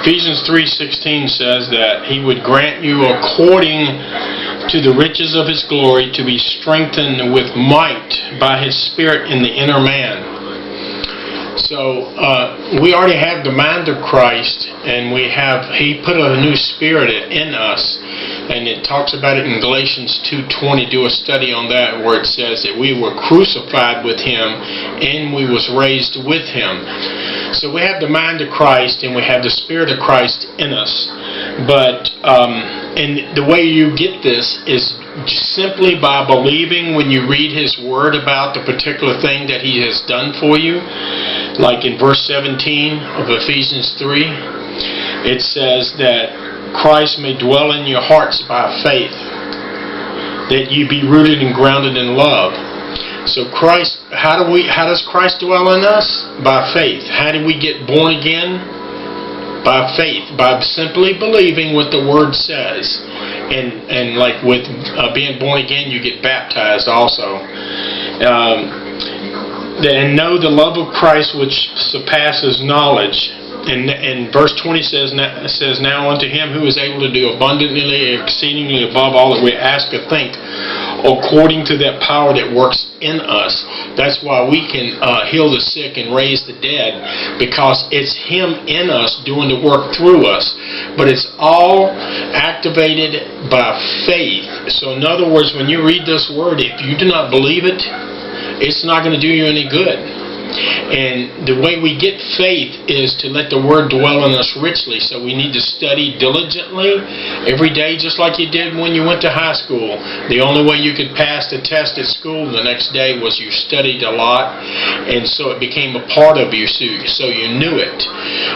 Ephesians 3:16 says that He would grant you according to the riches of His glory to be strengthened with might by His Spirit in the inner man. So we already have the mind of Christ, and He put a new spirit in us, and it talks about it in Galatians 2:20. Do a study on that, where it says that we were crucified with Him and we was raised with Him. So we have the mind of Christ and we have the Spirit of Christ in us. But and the way you get this is simply by believing when you read His Word about the particular thing that He has done for you. Like in verse 17 of Ephesians 3, it says that Christ may dwell in your hearts by faith, that you be rooted and grounded in love. So Christ, how does Christ dwell in us? By faith. How do we get born again? By faith, by simply believing what the Word says. And like with being born again, you get baptized also. And know the love of Christ which surpasses knowledge. And verse 20 says, now unto Him who is able to do abundantly, exceedingly above all that we ask or think, according to that power that works in us. That's why we can heal the sick and raise the dead, because it's Him in us doing the work through us. But it's all activated by faith. So in other words, when you read this Word, if you do not believe it, it's not going to do you any good. And the way we get faith is to let the Word dwell in us richly. So we need to study diligently every day, just like you did when you went to high school. The only way you could pass the test at school the next day was you studied a lot, and so it became a part of you, so you knew it.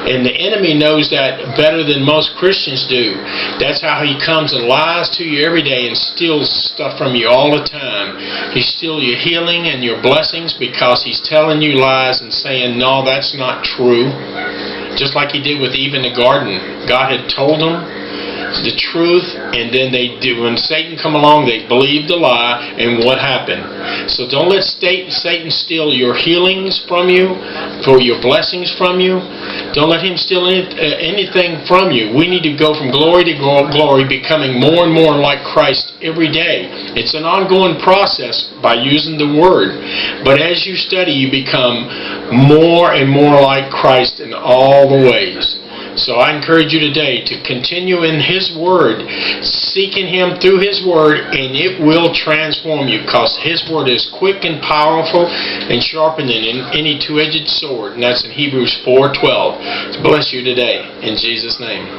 And the enemy knows that better than most Christians do. That's how he comes and lies to you every day and steals stuff from you all the time. He steals your healing and your blessings because he's telling you lies and saying, no, that's not true. Just like he did with Eve in the garden. God had told them the truth, and then when Satan come along, they believed the lie, and what happened? So don't let Satan steal your healings from you, for your blessings from you. Don't let him steal anything from you. We need to go from glory to glory, becoming more and more like Christ every day. It's an ongoing process by using the Word. But as you study, you become more and more like Christ in all the ways. So I encourage you today to continue in His Word, seeking Him through His Word, and it will transform you, because His Word is quick and powerful and sharper than any two-edged sword. And that's in Hebrews 4:12. Bless you today, in Jesus' name.